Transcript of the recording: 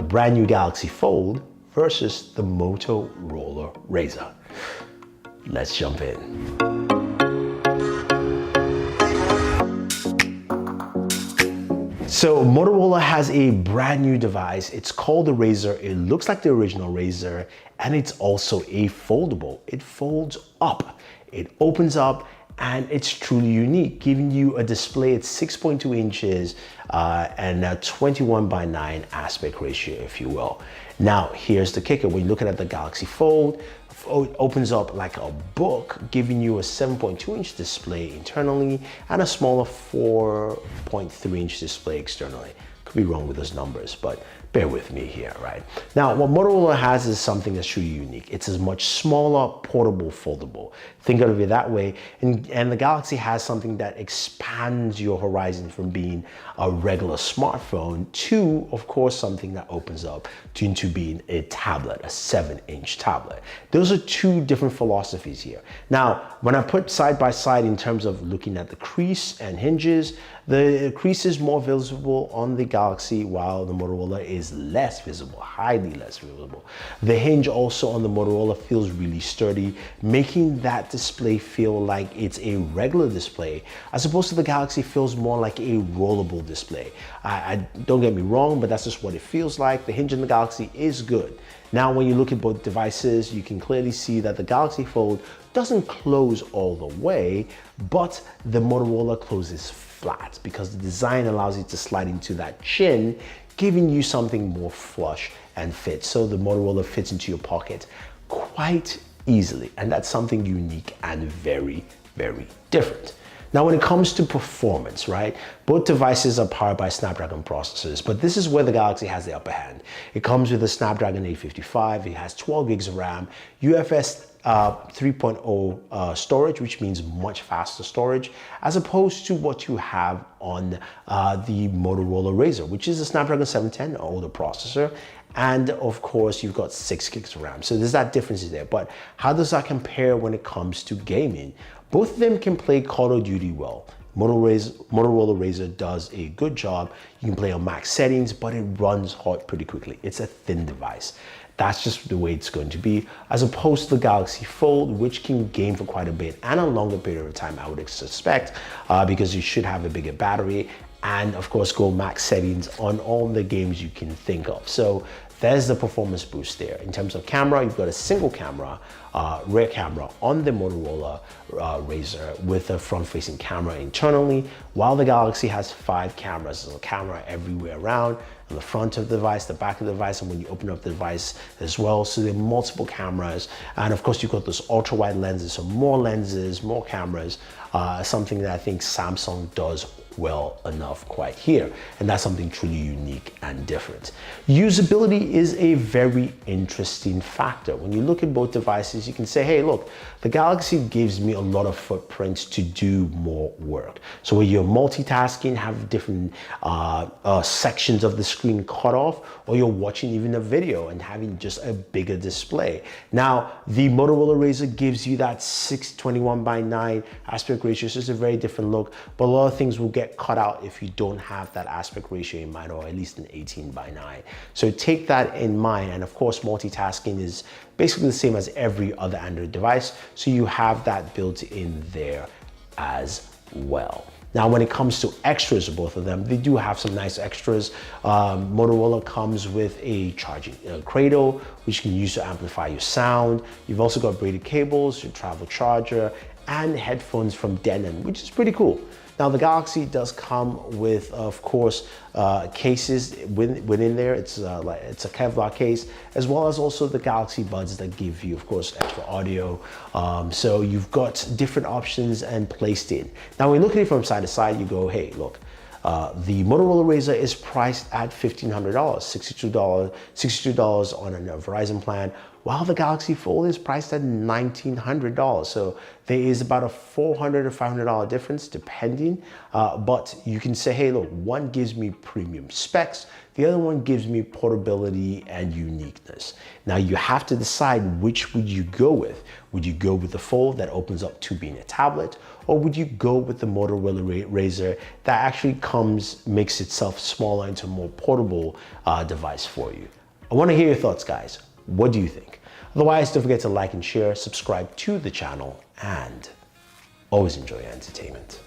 brand new Galaxy Fold versus the Motorola Razr. Let's jump in. So Motorola has a brand new device. It's called the Razr. It looks like the original Razr, and it's also a foldable. It folds up, it opens up, and it's truly unique, giving you a display at 6.2 inches and a 21:9 aspect ratio, if you will. Now, here's the kicker. When you look at the Galaxy Fold, it opens up like a book, giving you a 7.2 inch display internally and a smaller 4.3 inch display externally. Could be wrong with those numbers, but bear with me here, right? Now, what Motorola has is something that's truly unique. It's a much smaller, portable, foldable. Think of it that way. And the Galaxy has something that expands your horizon from being a regular smartphone to, of course, something that opens up into being a tablet, a 7-inch tablet. Those are two different philosophies here. Now, when I put side by side in terms of looking at the crease and hinges, the crease is more visible on the Galaxy while the Motorola is less visible, highly less visible. The hinge also on the Motorola feels really sturdy, making that display feel like it's a regular display, as opposed to the Galaxy feels more like a rollable display. Don't get me wrong, but that's just what it feels like. The hinge on the Galaxy is good. Now, when you look at both devices, you can clearly see that the Galaxy Fold doesn't close all the way, but the Motorola closes flat because the design allows you to slide into that chin, giving you something more flush and fit. So the Motorola fits into your pocket quite easily, and that's something unique and very, very different. Now, when it comes to performance, right, both devices are powered by Snapdragon processors, but this is where the Galaxy has the upper hand. It comes with a Snapdragon 855, it has 12 gigs of RAM, UFS 3.0 storage, which means much faster storage, as opposed to what you have on the Motorola Razr, which is a Snapdragon 710, an older processor. And of course, you've got 6 gigs of RAM. So there's that difference there. But how does that compare when it comes to gaming? Both of them can play Call of Duty well. Motorola Razr does a good job. You can play on max settings, but it runs hot pretty quickly. It's a thin device. That's just the way it's going to be, as opposed to the Galaxy Fold, which can game for quite a bit and a longer period of time, I would suspect, because you should have a bigger battery and of course go max settings on all the games you can think of. So there's the performance boost there. In terms of camera, you've got a single camera, rear camera on the Motorola Razr with a front-facing camera internally, while the Galaxy has 5 cameras. There's a camera everywhere around, on the front of the device, the back of the device, and when you open up the device as well. So there are multiple cameras. And of course, you've got those ultra-wide lenses, so more lenses, more cameras, something that I think Samsung does well enough quite here, and that's something truly unique and different. Usability is a very interesting factor. When you look at both devices, you can say, hey, look, the Galaxy gives me a lot of footprint to do more work. So when you're multitasking, have different sections of the screen cut off, or you're watching even a video and having just a bigger display. Now, the Motorola Razr gives you that 621:9 aspect ratio. So it's a very different look, but a lot of things will get cut out if you don't have that aspect ratio in mind, or at least an 18:9. So take that in mind. And of course, multitasking is basically the same as every other Android device. So you have that built in there as well. Now, when it comes to extras of both of them, they do have some nice extras. Motorola comes with a charging cradle, which you can use to amplify your sound. You've also got braided cables, your travel charger, and headphones from Denon, which is pretty cool. Now, the Galaxy does come with, of course, cases within there. It's a Kevlar case, as well as also the Galaxy Buds that give you, of course, extra audio. So you've got different options and placed in. Now, when you look at it from side to side, you go, hey, look, the Motorola Razr is priced at $1,500, $62 on a Verizon plan, while the Galaxy Fold is priced at $1,900. So there is about a $400 to $500 difference depending, but you can say, hey, look, one gives me premium specs, the other one gives me portability and uniqueness. Now you have to decide which would you go with. Would you go with the Fold that opens up to being a tablet, or would you go with the Motorola Razr that actually makes itself smaller into a more portable device for you? I want to hear your thoughts, guys. What do you think? Otherwise, don't forget to like and share, subscribe to the channel, and always enjoy your entertainment.